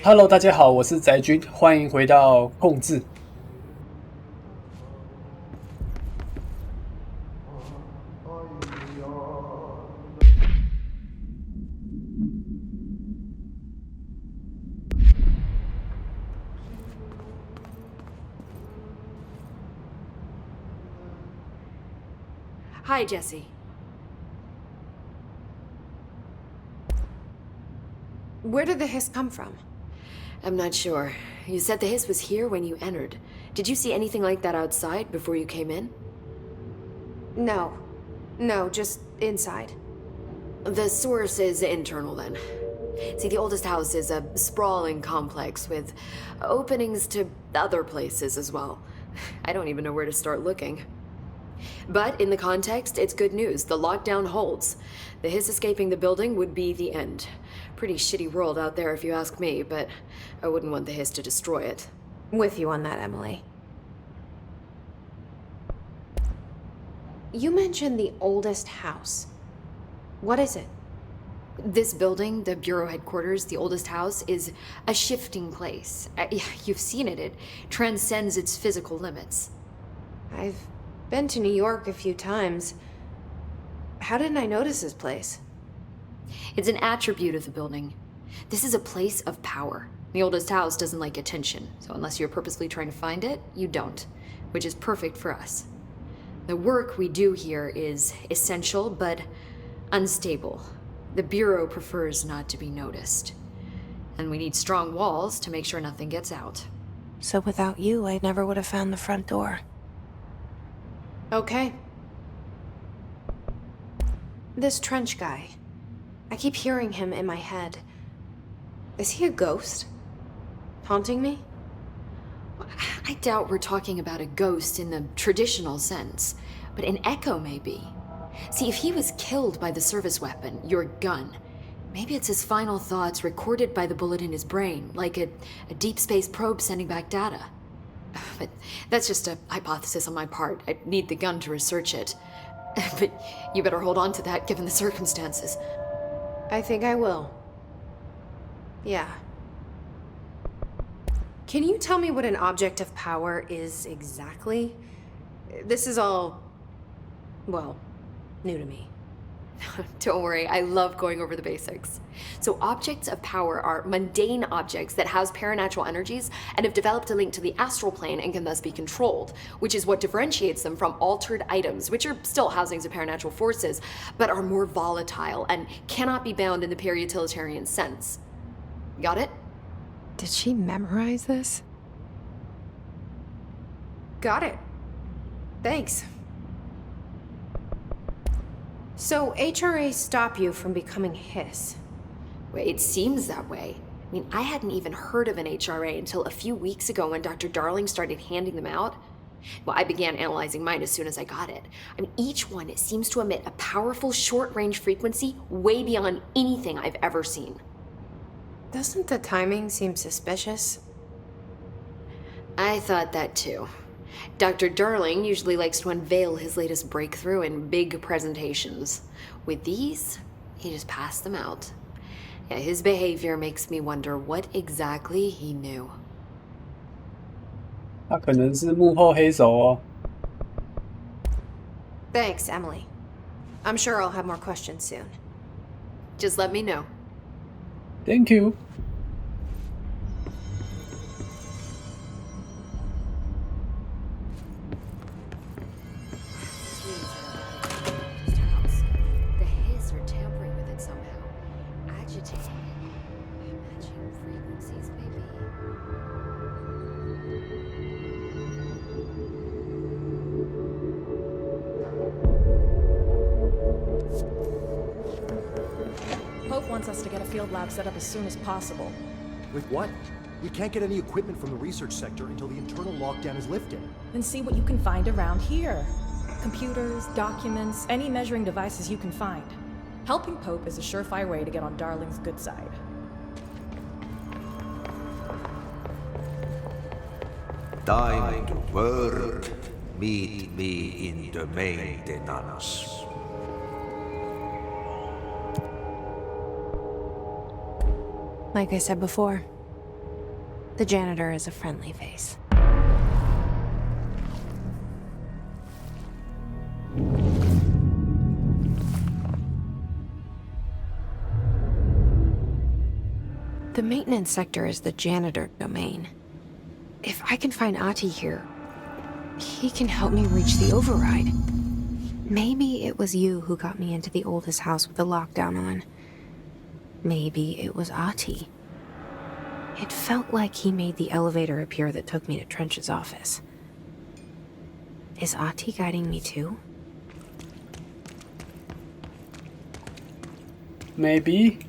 Hello，大家好，我是宅君，欢迎回到控制。Hi, Jesse. Where did the hiss come from? I'm not sure. You said the hiss was here when you entered. Did you see anything like that outside before you came in? No. No, just inside. The source is internal, then. See, the oldest house is a sprawling complex with openings to other places as well. I don't even know where to start looking. But in the context, it's good news. The lockdown holds. The hiss escaping the building would be the end. Pretty shitty world out there if you ask me, but I wouldn't want the hiss to destroy it. With you on that, Emily. You mentioned the oldest house. What is it? This building, the Bureau headquarters, the oldest house, is a shifting place. You've seen it. It transcends its physical limits. I've been to New York a few times. How didn't I notice this place? It's an attribute of the building. This is a place of power. The oldest house doesn't like attention, so unless you're purposely trying to find it, you don't, which is perfect for us. The work we do here is essential, but unstable. The Bureau prefers not to be noticed. And we need strong walls to make sure nothing gets out. So without you, I never would have found the front door. Okay. This Trench guy. I keep hearing him in my head. Is he a ghost? Haunting me? I doubt we're talking about a ghost in the traditional sense, but an echo maybe. See, if he was killed by the service weapon, your gun, maybe it's his final thoughts recorded by the bullet in his brain, like a deep space probe sending back data. But that's just a hypothesis on my part. I need the gun to research it. But you better hold on to that given the circumstances. I think I will. Yeah. Can you tell me what an object of power is exactly? This is all, well, new to me. Don't worry, I love going over the basics. So objects of power are mundane objects that house paranatural energies and have developed a link to the astral plane and can thus be controlled, which is what differentiates them from altered items, which are still housings of paranatural forces, but are more volatile and cannot be bound in the peri-utilitarian sense. Got it? Did she memorize this? Got it. Thanks. So HRA stop you from becoming hiss? Well, it seems that way. I mean, I hadn't even heard of an HRA until a few weeks ago when Dr. Darling started handing them out. Well, I began analyzing mine as soon as I got it. I mean, each one it seems to emit a powerful short-range frequency way beyond anything I've ever seen. Doesn't the timing seem suspicious? I thought that too. Dr. Darling usually likes to unveil his latest breakthrough in big presentations. With these, he just passed them out. Yeah, his behavior makes me wonder what exactly he knew. 他可能是幕后黑手哦。Thanks, Emily. I'm sure I'll have more questions soon. Just let me know. Thank you. The hiss are tampering with it somehow. Agitating it. Matching frequencies, maybe. Pope wants us to get a field lab set up as soon as possible. With what? We can't get any equipment from the research sector until the internal lockdown is lifted. Then see what you can find around here. Computers, documents, any measuring devices you can find. Helping Pope is a surefire way to get on Darling's good side. Time to work. Meet me in the maintenance. Like I said before, The janitor is a friendly face. The maintenance sector is the janitor domain. If I can find Ahti here, he can help me reach the override. Maybe it was you who got me into the oldest house with the lockdown on. Maybe it was Ahti. It felt like he made the elevator appear that took me to Trench's office. Is Ahti guiding me too? Maybe.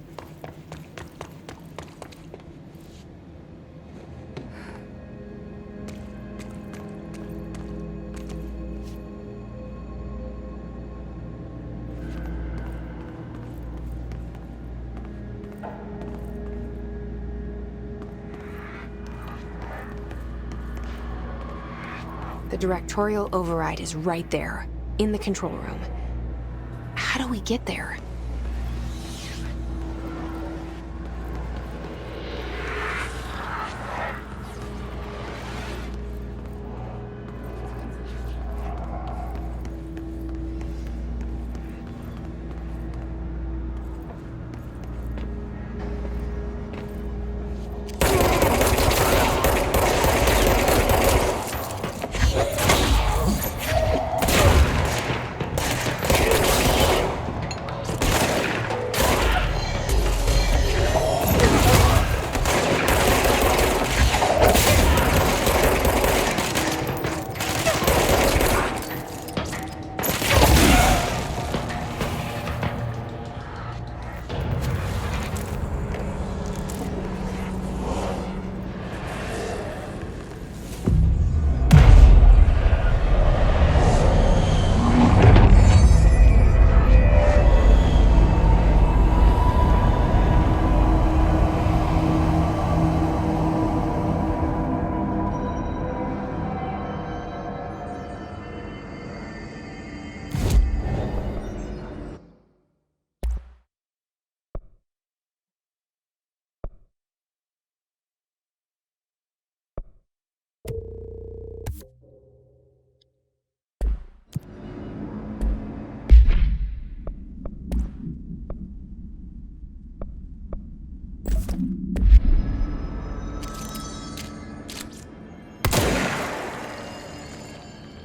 The directorial override is right there, in the control room. How do we get there?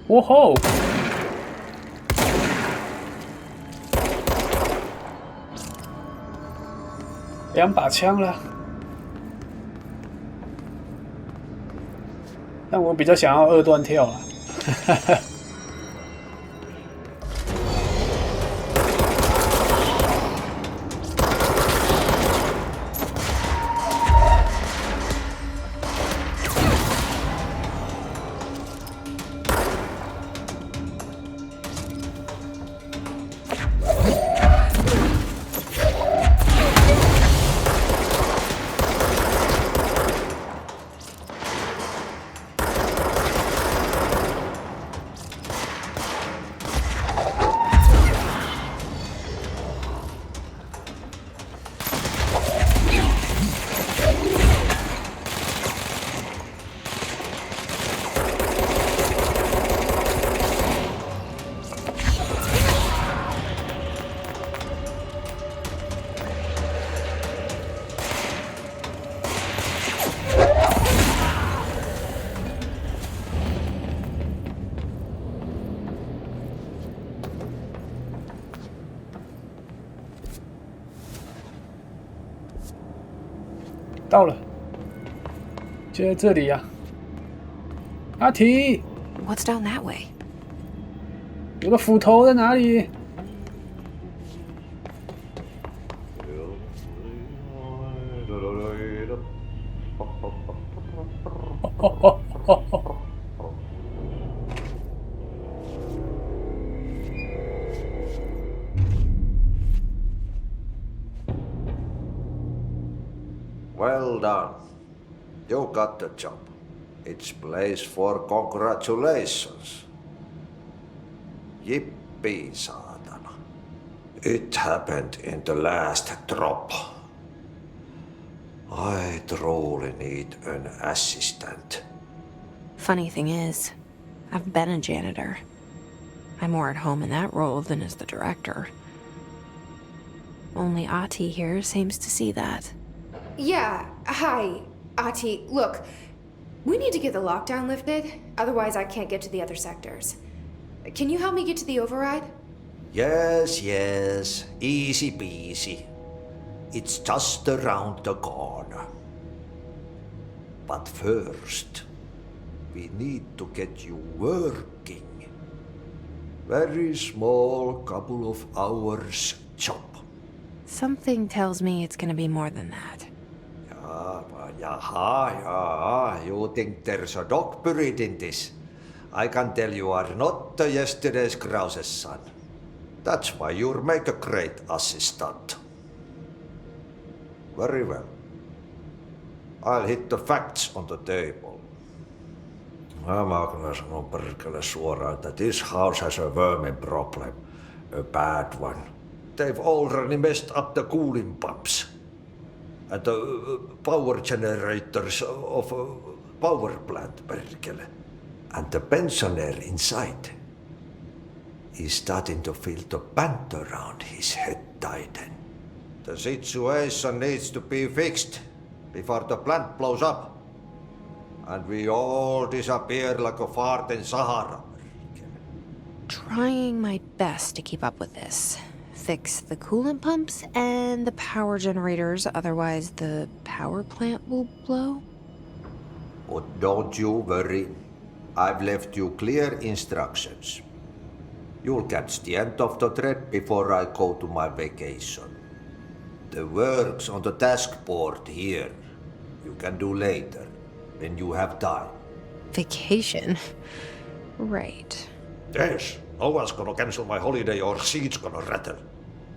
哇吼！两把枪了，但我比较想要二段跳了。到了，就在这里呀、阿提， What's down that way? 我的斧头在哪里？Well done. You got the job. It's place for congratulations. Yippee, saatana. It happened in the last drop. I truly need an assistant. Funny thing is, I've been a janitor. I'm more at home in that role than as the director. Only Ati here seems to see that. Yeah, hi, Ati. Look, we need to get the lockdown lifted, otherwise I can't get to the other sectors. Can you help me get to the override? Yes, easy peasy. It's just around the corner. But first, we need to get you working. Very small, couple of hours job. Something tells me it's gonna be more than that. Yeah. You think there's a dog buried in this? I can tell you are not yesterday's Krause's son. That's why you'll make a great assistant. Very well. I'll hit the facts on the table. Mä kyllä sanon perkele suoraan, että this house has a vermin problem. A bad one. They've already messed up the cooling pumps. And the power generators of a power plant, perkele. And the pensioner inside is starting to feel the band around his head tighten. The situation needs to be fixed before the plant blows up. And we all disappear like a fart in Sahara. Trying my best to keep up with this. Fix the coolant pumps and the power generators, otherwise the power plant will blow. But don't you worry. I've left you clear instructions. You'll catch the end of the thread before I go to my vacation. The work's on the task board here. You can do later, when you have time. Vacation? Right. Yes, no one's gonna cancel my holiday or seat's gonna rattle.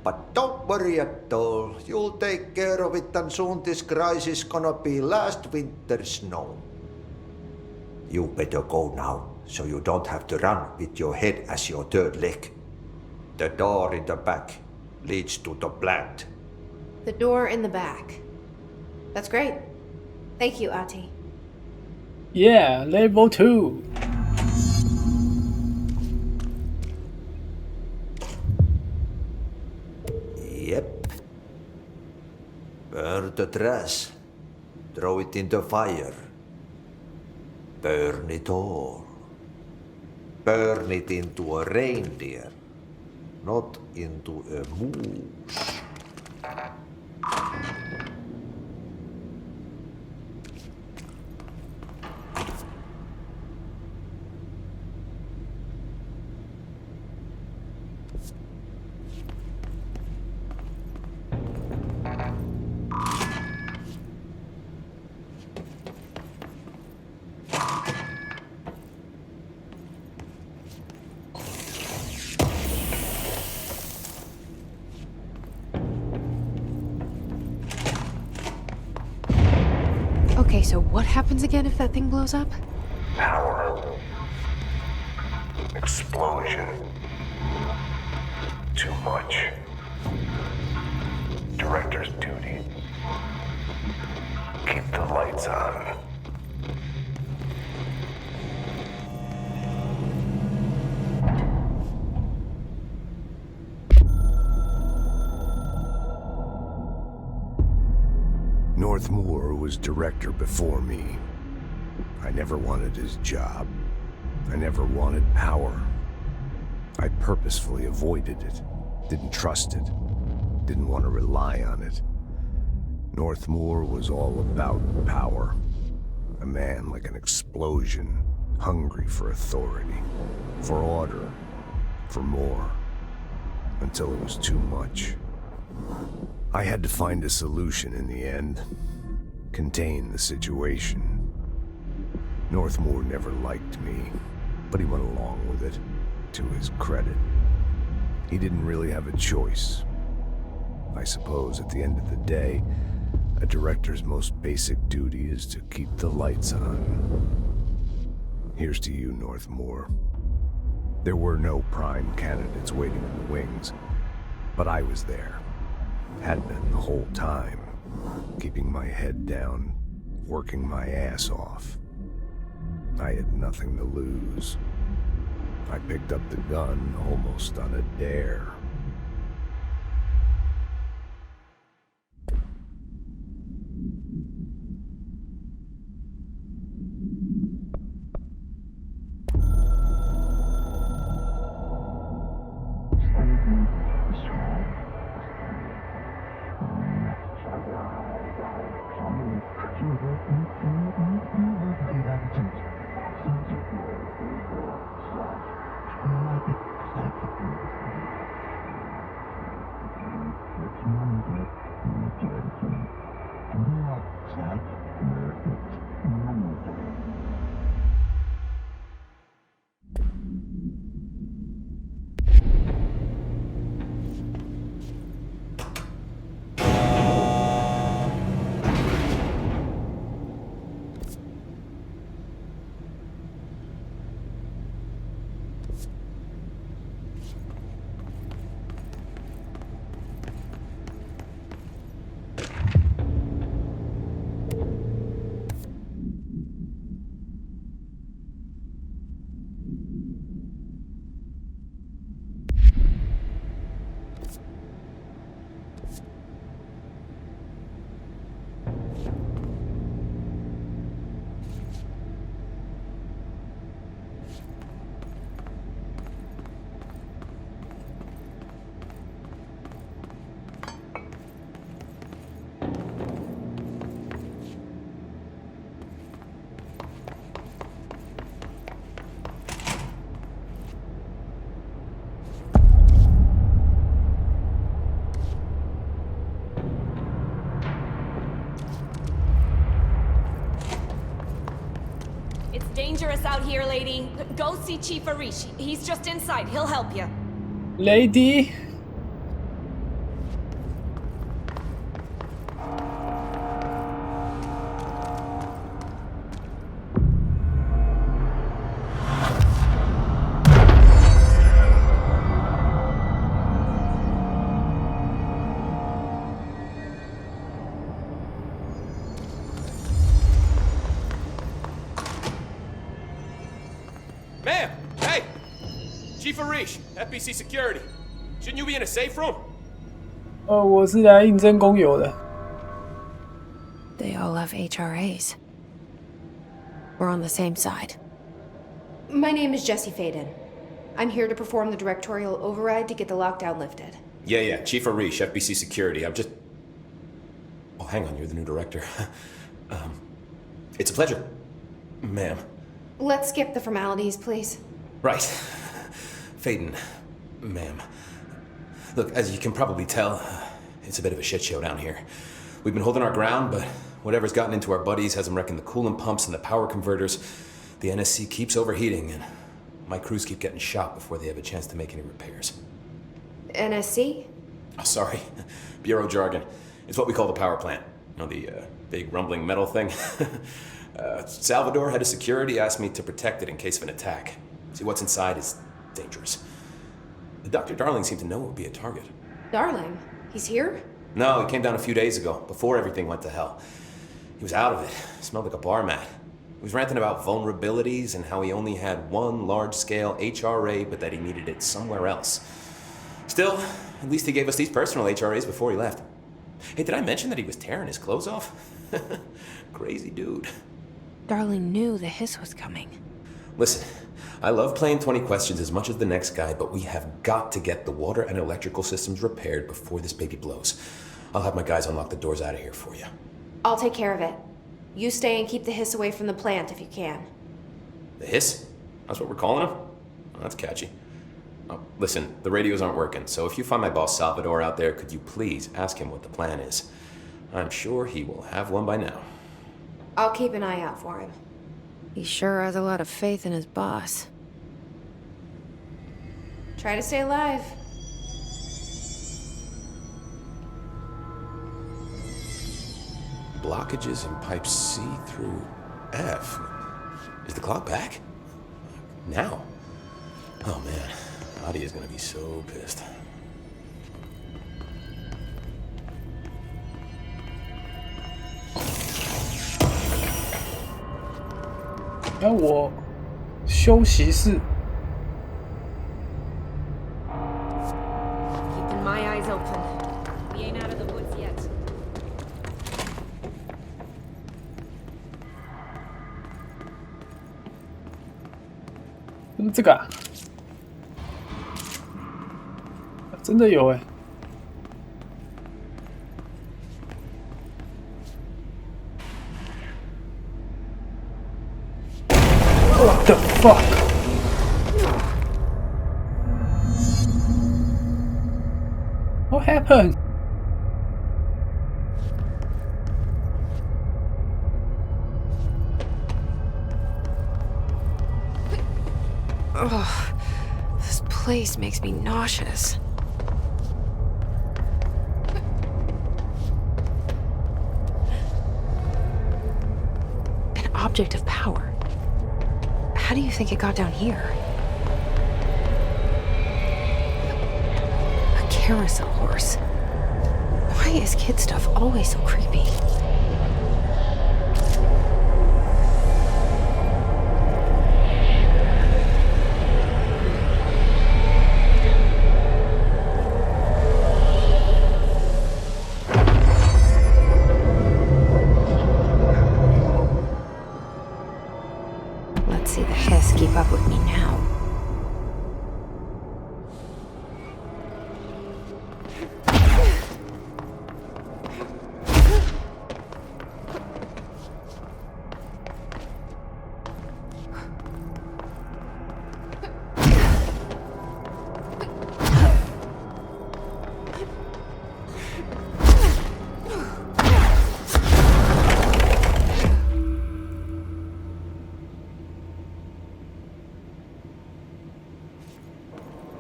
But don't worry at all. You'll take care of it and soon this crisis gonna be last winter's snow. You better go now, so you don't have to run with your head as your third leg. The door in the back leads to the plant. The door in the back. That's great. Thank you, Ati. Yeah, level 2. Yep. Burn the trash. Throw it in the fire. Burn it all. Burn it into a reindeer, not into a moose. Okay, so what happens again if that thing blows up? Power. Explosion. Too much. Director's duty. Keep the lights on. Northmoor was director before me. I never wanted his job. I never wanted power. I purposefully avoided it, didn't trust it, didn't want to rely on it. Northmoor was all about power. A man like an explosion, hungry for authority, for order, for more, until it was too much. I had to find a solution in the end. Contain the situation. Northmoor never liked me, but he went along with it, to his credit. He didn't really have a choice. I suppose at the end of the day, a director's most basic duty is to keep the lights on. Here's to you, Northmoor. There were no prime candidates waiting in the wings, but I was there. Had been the whole time. keeping my head down, working my ass off. I had nothing to lose. I picked up the gun almost on a dare. Dangerous out here, lady. Go see Chief Arish. He's just inside. He'll help you. Lady. Ma'am! Hey! Chief Arish, FBC Security. Shouldn't you be in a safe room? 我是来应征工友的。They all have HRAs. We're on the same side. My name is Jesse Faden. I'm here to perform the directorial override to get the lockdown lifted. Yeah, Chief Arish, FBC Security. I'm just... Oh, hang on, you're the new director. It's a pleasure, ma'am. Let's skip the formalities, please. Right. Faden, ma'am. Look, as you can probably tell, it's a bit of a shit show down here. We've been holding our ground, but whatever's gotten into our buddies has them wrecking the coolant pumps and the power converters. The NSC keeps overheating, and my crews keep getting shot before they have a chance to make any repairs. NSC? Oh, sorry. Bureau jargon. It's what we call the power plant. You know, the big rumbling metal thing? Salvador, head of security, asked me to protect it in case of an attack. See, what's inside is dangerous. Dr. Darling seemed to know it would be a target. Darling? He's here? No, he came down a few days ago, before everything went to hell. He was out of it. Smelled like a bar mat. He was ranting about vulnerabilities and how he only had one large-scale HRA, but that he needed it somewhere else. Still, at least he gave us these personal HRAs before he left. Hey, did I mention that he was tearing his clothes off? Crazy dude. Darling knew the hiss was coming. Listen, I love playing 20 questions as much as the next guy, but we have got to get the water and electrical systems repaired before this baby blows. I'll have my guys unlock the doors out of here for you. I'll take care of it. You stay and keep the hiss away from the plant if you can. The hiss? That's what we're calling him? Oh, that's catchy. Oh, listen, the radios aren't working, so if you find my boss Salvador out there, could you please ask him what the plan is? I'm sure he will have one by now. I'll keep an eye out for him. He sure has a lot of faith in his boss. Try to stay alive. Blockages in pipe C through F. Is the clock back? Now? Oh man, Adi is gonna be so pissed. 然后我休息室。Keeping my eyes open. We ain't out of the woods yet. 是不是这个啊？真的有哎、What the fuck? What happened? Ugh, this place makes me nauseous. An object of power. How do you think it got down here? A carousel horse. Why is kid stuff always so creepy? Let's see the Hess keep up with me now.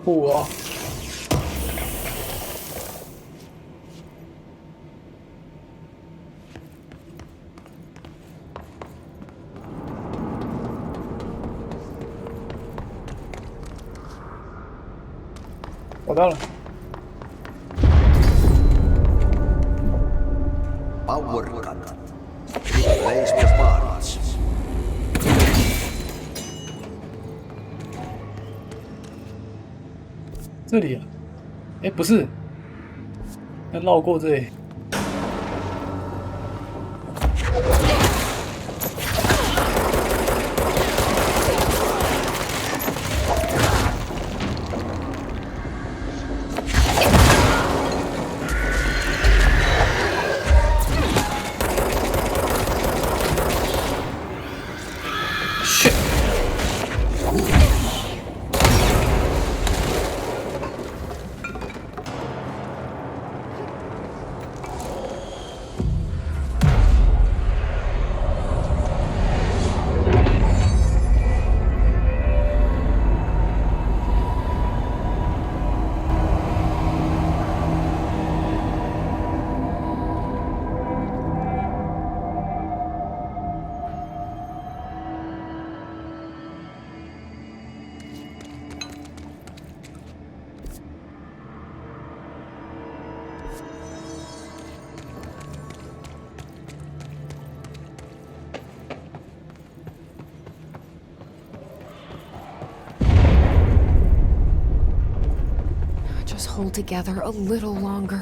酷哦！找到了。Power cut. Replace the parts. 这里啊？哎，不是，要绕过这里。shit！ Just hold together a little longer.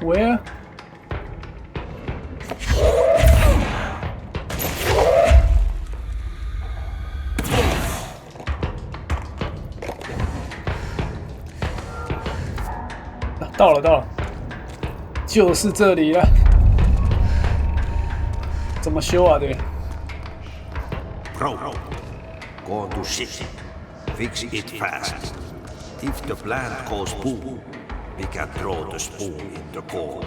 Where?到了，到了，就是这里了。怎么修啊？这个 Bro, go to shit. Fix it fast. If the plant goes boom, we can throw the spoon in the core.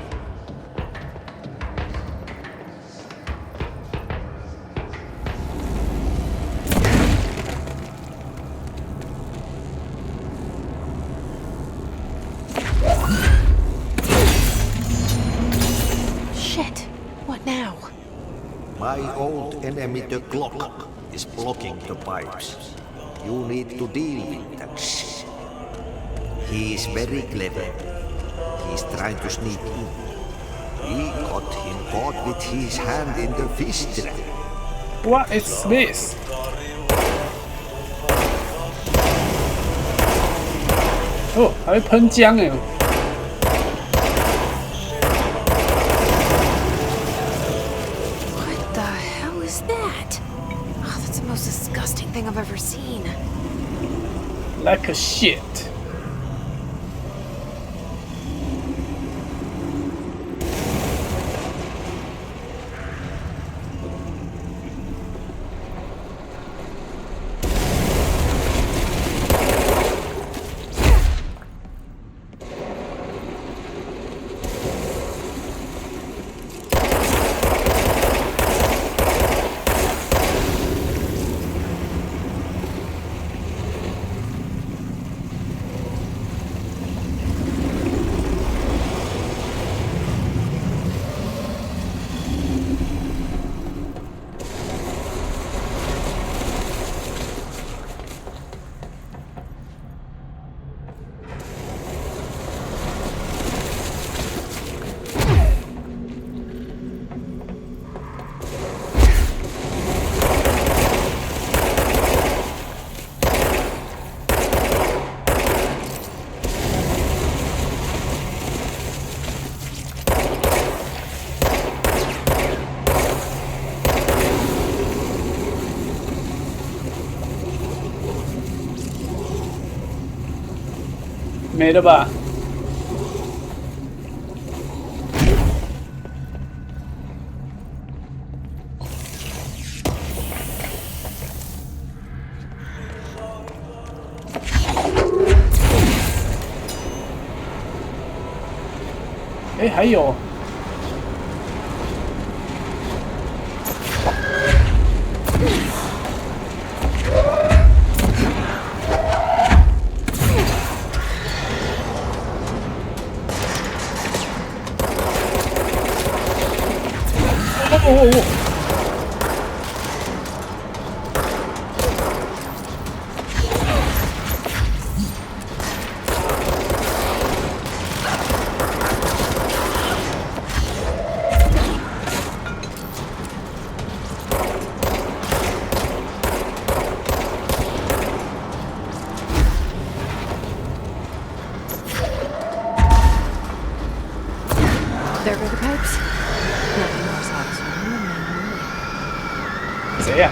My old enemy, the clock, is blocking the pipes. You need to deal with that shit. He is very clever. He's trying to sneak in. We got him caught with his hand in the fish trap. What is this? Oh, 还会喷浆哎！ What the hell is that? Oh, that's the most disgusting thing I've ever seen. Like a shit.没了吧？哎，还有。 哦！ There go the pipes. Nothing more satisfying than manually. 谁呀？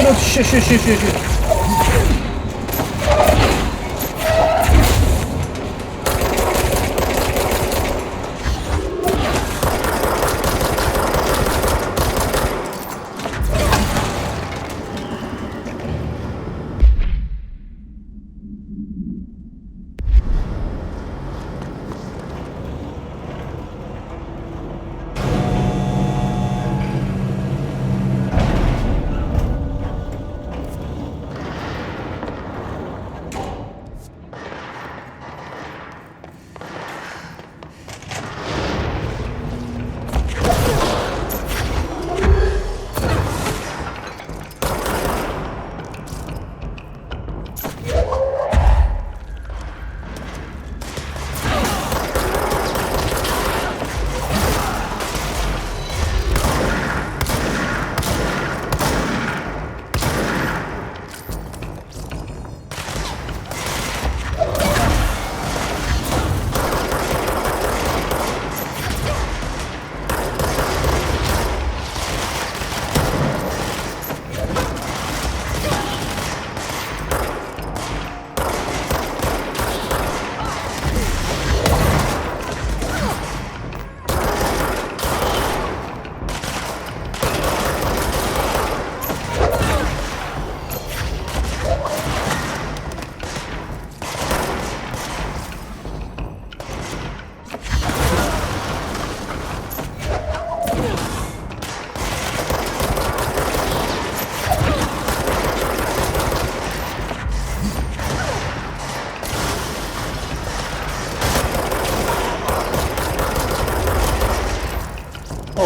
No, shit.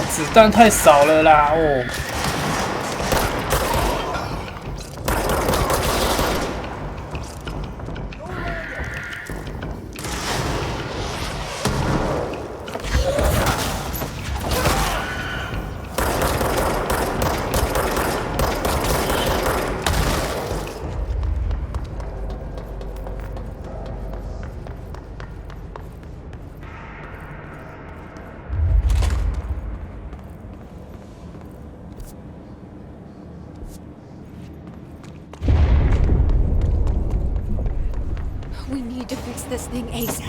子弹太少了啦！哦。We need to fix this thing ASAP.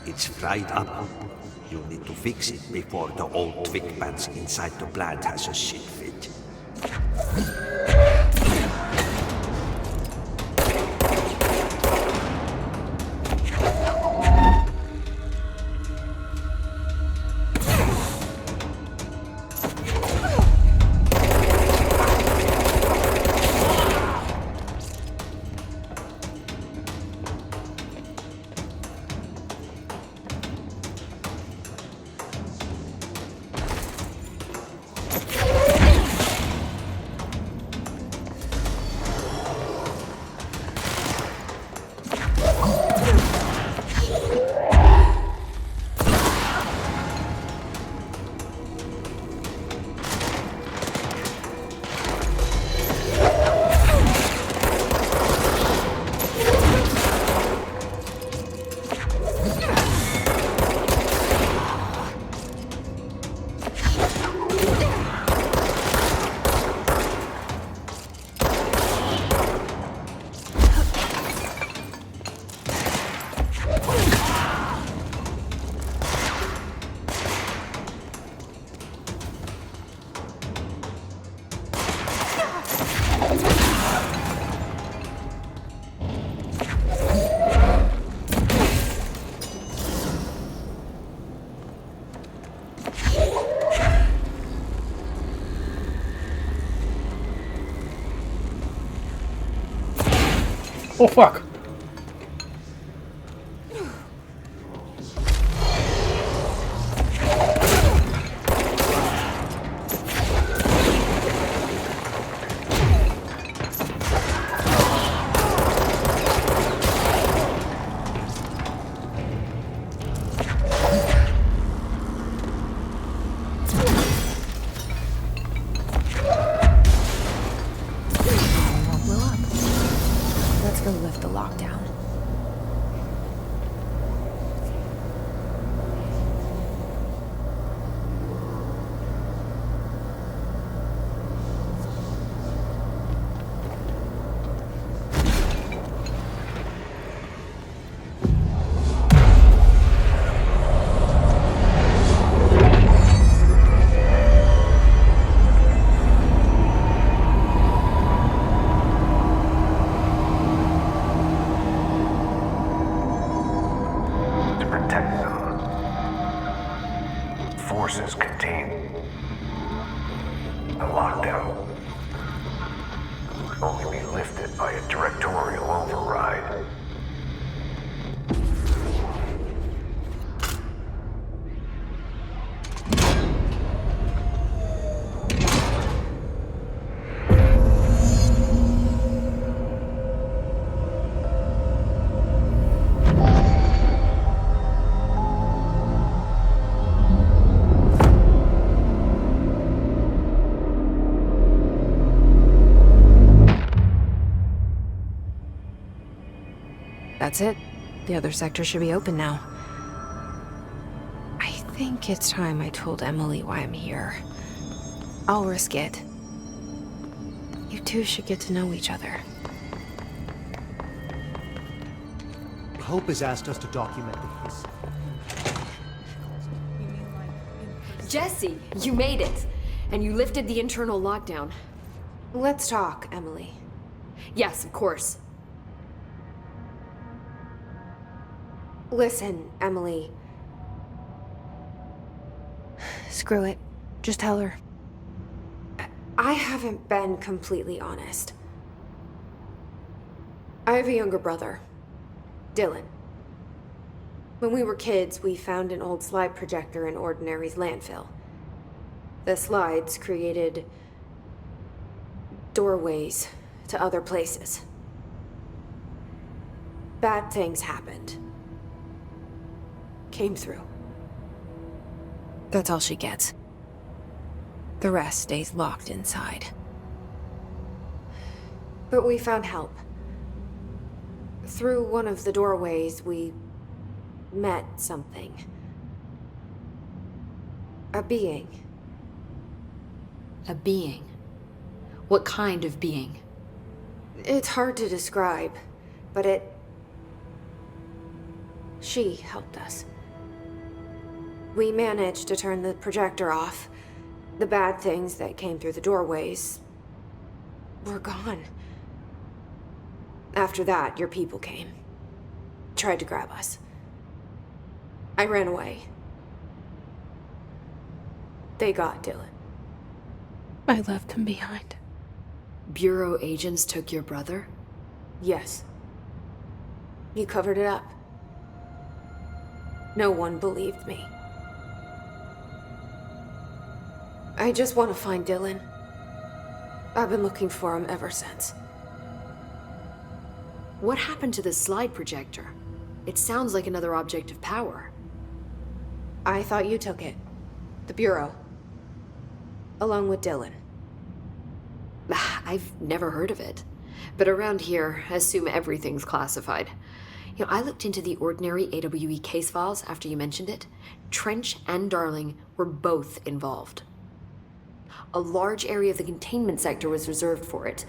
It's fried up. You need to fix it before the old twig bats inside the plant has a shit fit. Oh fuck! Let's go lift the lockdown. Forces contain the lockdown can only be lifted by a directorial override. That's it. The other sector should be open now. I think it's time I told Emily why I'm here. I'll risk it. You two should get to know each other. Hope has asked us to document the case. Jesse, you made it! And you lifted the internal lockdown. Let's talk, Emily. Yes, of course. Listen, Emily. Screw it. Just tell her. I haven't been completely honest. I have a younger brother, Dylan. When we were kids, we found an old slide projector in Ordinary's landfill. The slides created doorways to other places. Bad things happened. Came through. That's all she gets. The rest stays locked inside. But we found help. Through one of the doorways, we met something. A being. A being? What kind of being? It's hard to describe, but she helped us. We managed to turn the projector off. The bad things that came through the doorways were gone. After that, your people came. Tried to grab us. I ran away. They got Dylan. I left him behind. Bureau agents took your brother? Yes. You covered it up. No one believed me. I just want to find Dylan. I've been looking for him ever since. What happened to the slide projector? It sounds like another object of power. I thought you took it. The Bureau. Along with Dylan. I've never heard of it. But around here, assume everything's classified. You know, I looked into the Ordinary AWE case files after you mentioned it. Trench and Darling were both involved. A large area of the containment sector was reserved for it.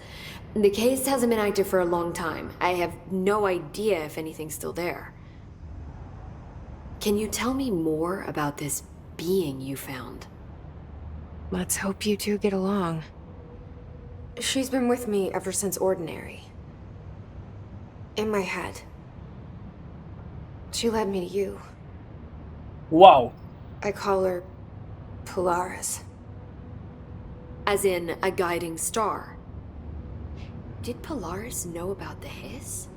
The case hasn't been active for a long time. I have no idea if anything's still there. Can you tell me more about this being you found? Let's hope you two get along. She's been with me ever since Ordinary. In my head. She led me to you. Wow. I call her Polaris. As in a guiding star. Did Polaris know about the hiss?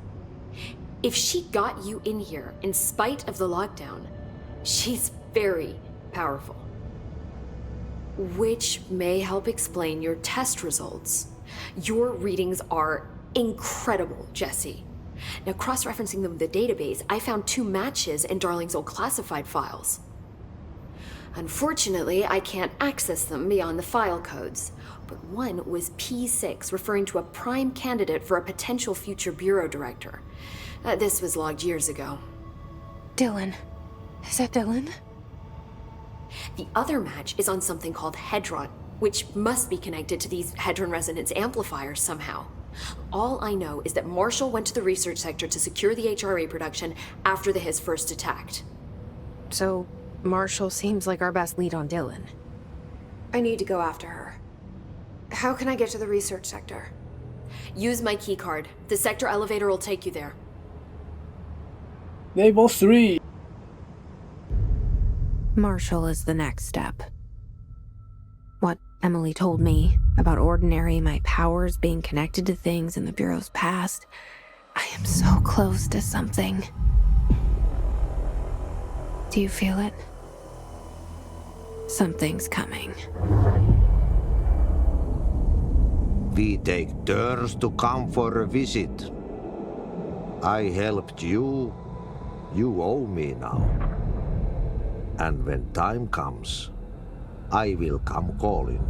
If she got you in here in spite of the lockdown, she's very powerful. Which may help explain your test results. Your readings are incredible, Jesse. Now, cross-referencing them with the database, I found 2 matches in Darling's old classified files. Unfortunately, I can't access them beyond the file codes, but one was P6, referring to a prime candidate for a potential future bureau director. This was logged years ago. Dylan. Is that Dylan? The other match is on something called Hedron, which must be connected to these Hedron resonance amplifiers somehow. All I know is that Marshall went to the research sector to secure the HRA production after the hiss first attacked. So, Marshall seems like our best lead on Dylan. I need to go after her. How can I get to the research sector? Use my keycard. The sector elevator will take you there. Level 3. Marshall is the next step. What Emily told me about Ordinary, my powers being connected to things in the Bureau's past, I am so close to something. Do you feel it? Something's coming. We take turns to come for a visit. I helped you. You owe me now. And when time comes, I will come calling.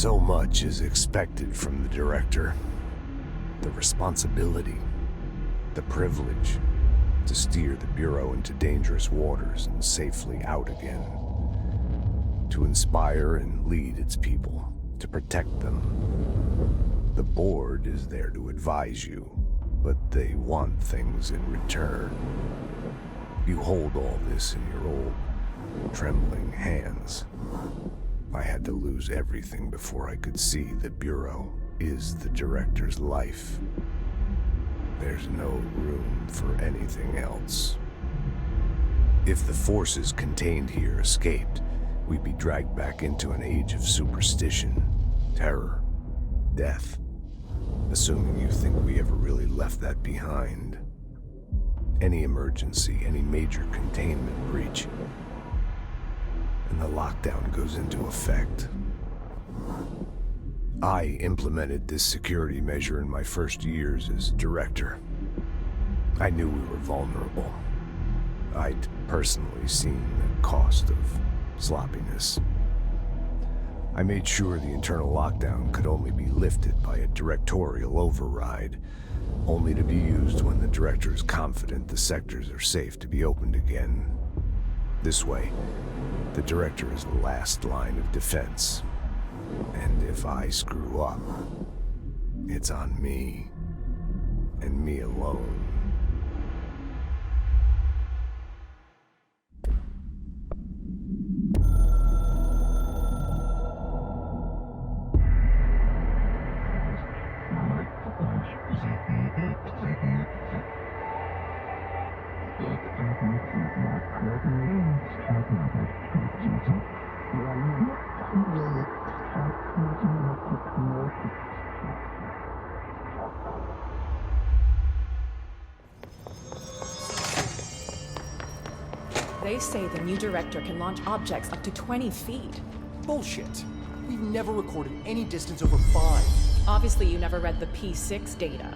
So much is expected from the director. The responsibility, the privilege to steer the Bureau into dangerous waters and safely out again. To inspire and lead its people, to protect them. The board is there to advise you, but they want things in return. You hold all this in your old, trembling hands. I had to lose everything before I could see the Bureau is the director's life. There's no room for anything else. If the forces contained here escaped, we'd be dragged back into an age of superstition, terror, death. Assuming you think we ever really left that behind. Any emergency, any major containment breach, and the lockdown goes into effect. I implemented this security measure in my first years as director. I knew we were vulnerable. I'd personally seen the cost of sloppiness. I made sure the internal lockdown could only be lifted by a directorial override, only to be used when the director is confident the sectors are safe to be opened again. This way, the director is the last line of defense. And if I screw up, it's on me, and me alone. They say the new director can launch objects up to 20 feet. Bullshit. We've never recorded any distance over 5. Obviously, you never read the P6 data.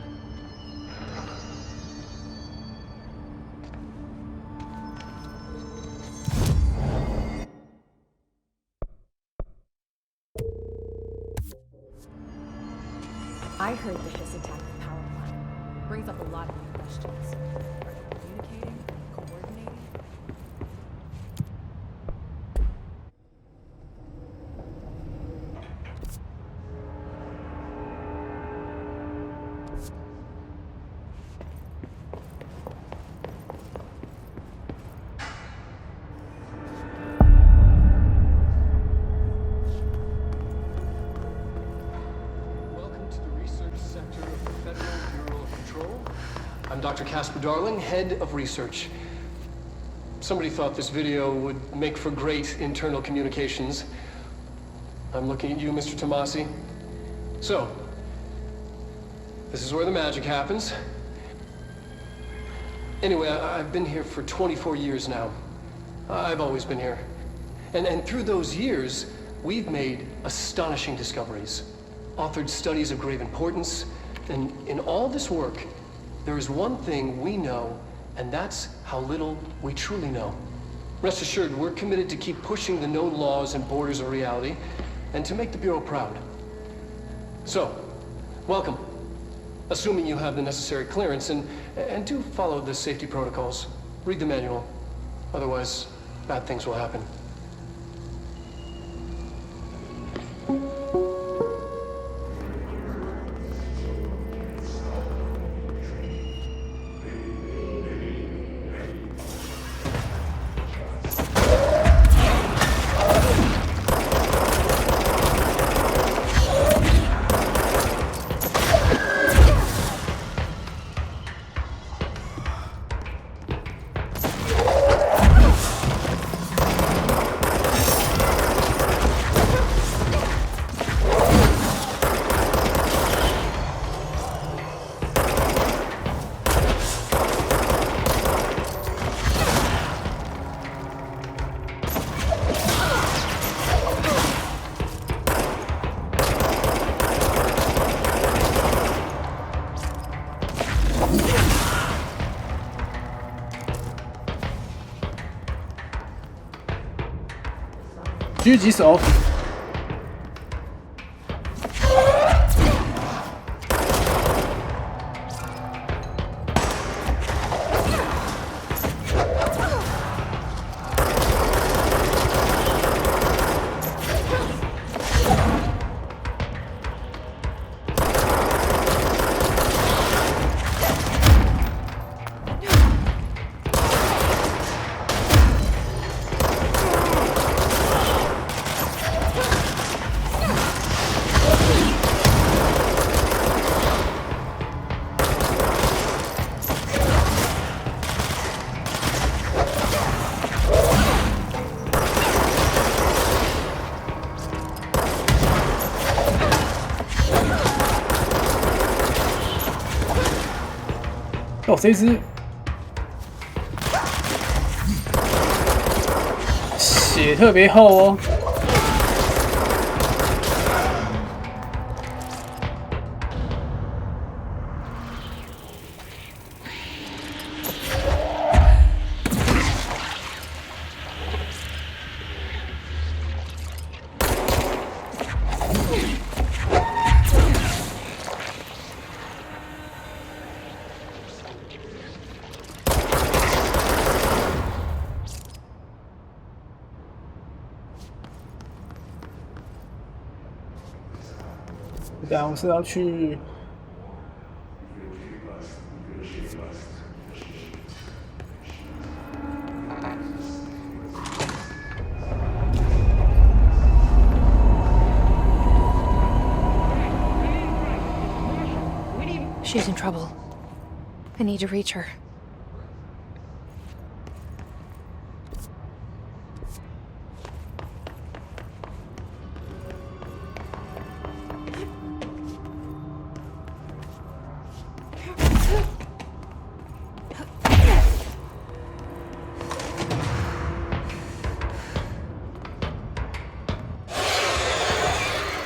I heard the hiss attack the power plant. Brings up a lot of new questions. Are they communicating? Coordinating? I'm Dr. Casper Darling, head of research. Somebody thought this video would make for great internal communications. I'm looking at you, Mr. Tomasi. So, this is where the magic happens. Anyway, I've been here for 24 years now. I've always been here. And through those years, we've made astonishing discoveries, authored studies of grave importance, and in all this work, there is one thing we know, and that's how little we truly know. Rest assured, we're committed to keep pushing the known laws and borders of reality, and to make the Bureau proud. So, welcome. Assuming you have the necessary clearance, and do follow the safety protocols. Read the manual. Otherwise, bad things will happen.狙击手，哦，这只血特别厚哦。对啊，我是要去。She's in trouble. I need to reach her.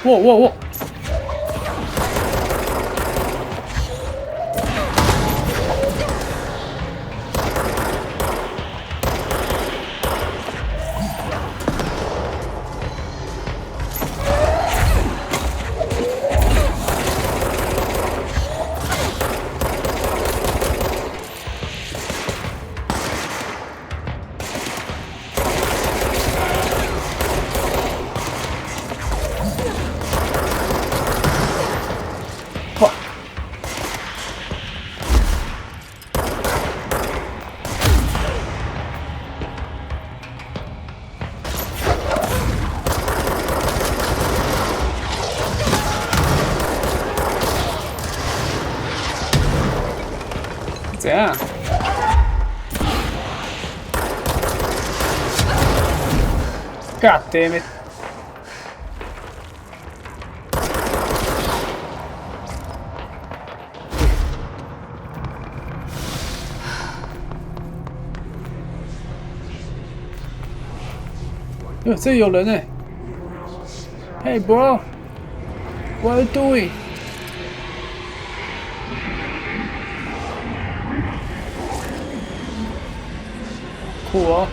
Whoa, whoa, whoa. Fuck. 怎样？God damn it！ 哟，这有人哎 ！Hey bro, what are you doing？ 酷哦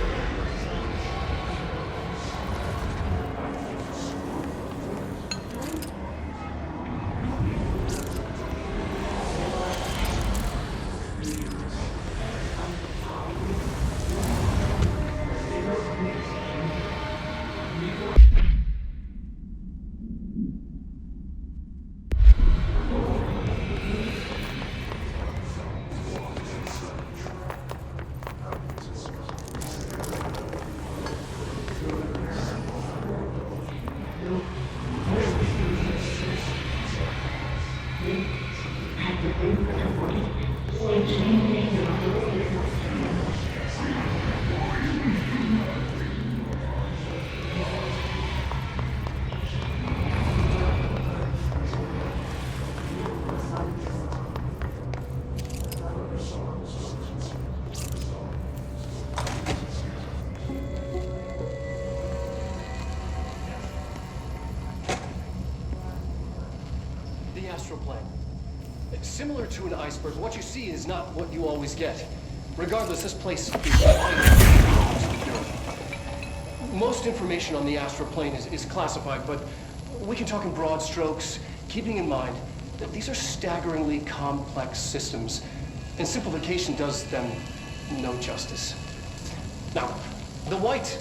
！The astral plane. Similar to an iceberg, what you see is not what you always get. Regardless, this place is most information on the astral plane is classified, but we can talk in broad strokes, keeping in mind that these are staggeringly complex systems, and simplification does them no justice. Now, the white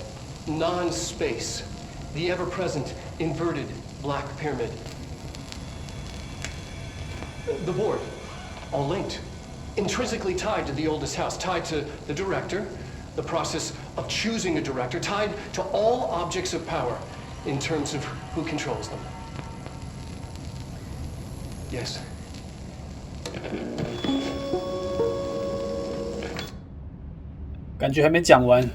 non-space, the ever-present inverted black pyramid, the board, all linked, intrinsically tied to the oldest house, tied to the director, the process of choosing a director, tied to all objects of power in terms of who controls them. Yes. 感觉还没讲完。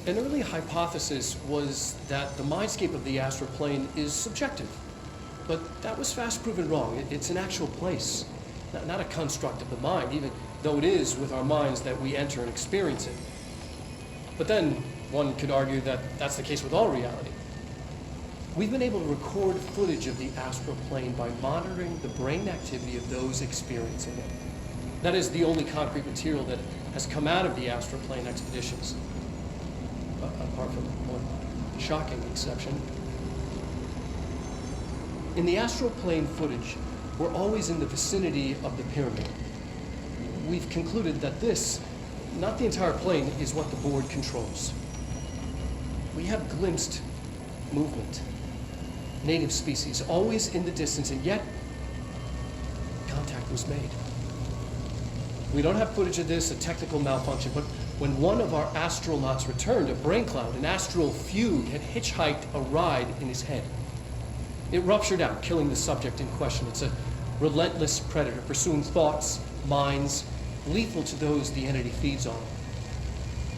An early hypothesis was that the mindscape of the astral plane is subjective. But that was fast proven wrong. It's an actual place, not a construct of the mind, even though it is with our minds that we enter and experience it. But then, one could argue that that's the case with all reality. We've been able to record footage of the astral plane by monitoring the brain activity of those experiencing it. That is the only concrete material that has come out of the astral plane expeditions. Apart from one shocking exception. In the astral plane footage, we're always in the vicinity of the pyramid. We've concluded that this, not the entire plane, is what the board controls. We have glimpsed movement, native species, always in the distance, and yet contact was made. We don't have footage of this, a technical malfunction, but when one of our astronauts returned, a brain cloud, an astral fugue, had hitchhiked a ride in his head. It ruptured out, killing the subject in question. It's a relentless predator, pursuing thoughts, minds, lethal to those the entity feeds on.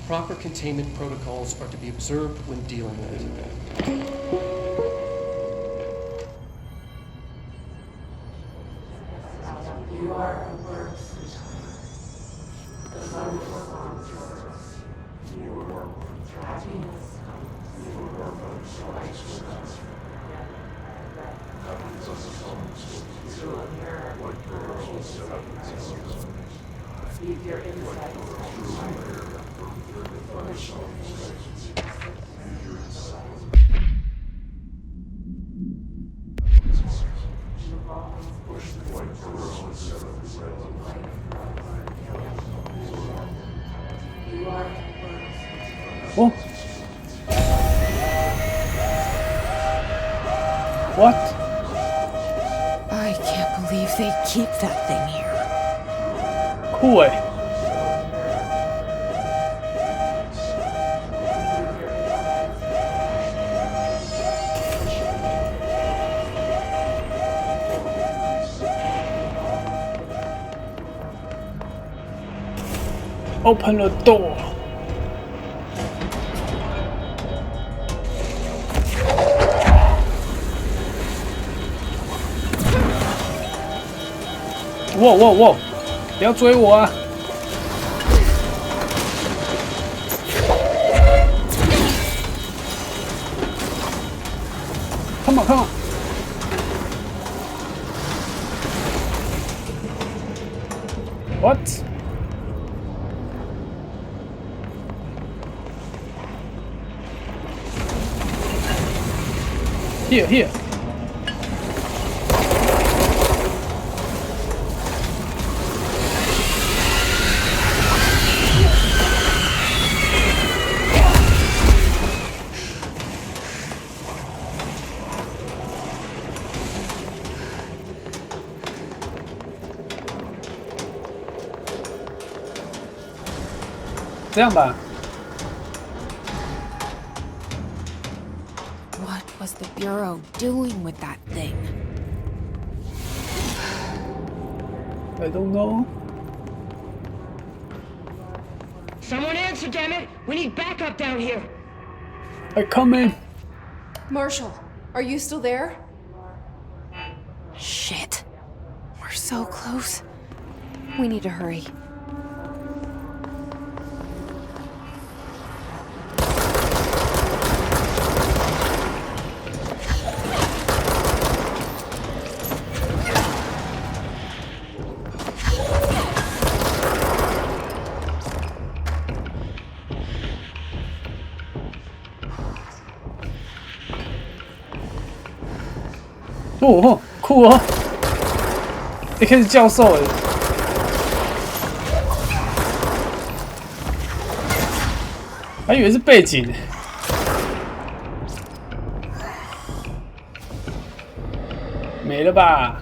Proper containment protocols are to be observed when dealing with it. Oh. What? I can't believe they keep that thing here. Cool eh? Open the door. Whoa! 不要追我啊 ！Come on! What? Here.这样吧。 What was the Bureau doing with that thing? I don't know. Someone answer, damn it! We need backup down here. I come in. Marshall, are you still there? Shit. We're so close. We need to hurry. Oh, 酷哦！一开始教授哎，还以为是背景。没了吧？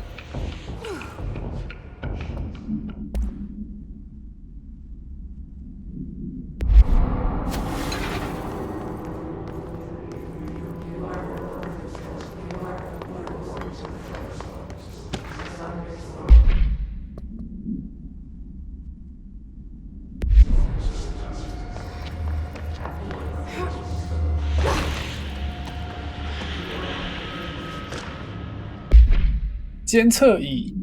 监测仪。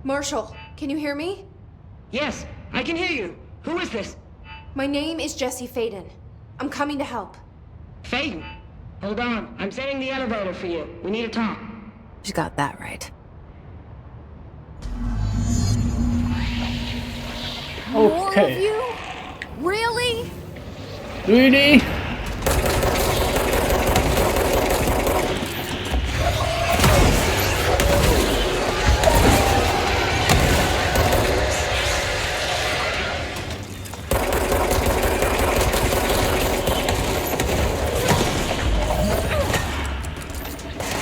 Marshall, can you hear me? Yes, I can hear you. Who is this? My name is Jesse Faden. I'm coming to help. Faden? Hold on. I'm setting the elevator for you. We need to talk. She got that right. More of Okay. you? Really? Really?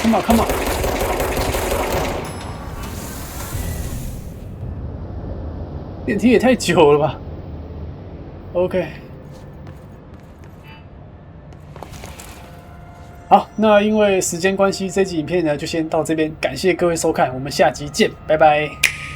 Come on, come on. 电梯也太久了吧 ？OK。好，那因为时间关系，这集影片呢就先到这边，感谢各位收看，我们下集见，拜拜。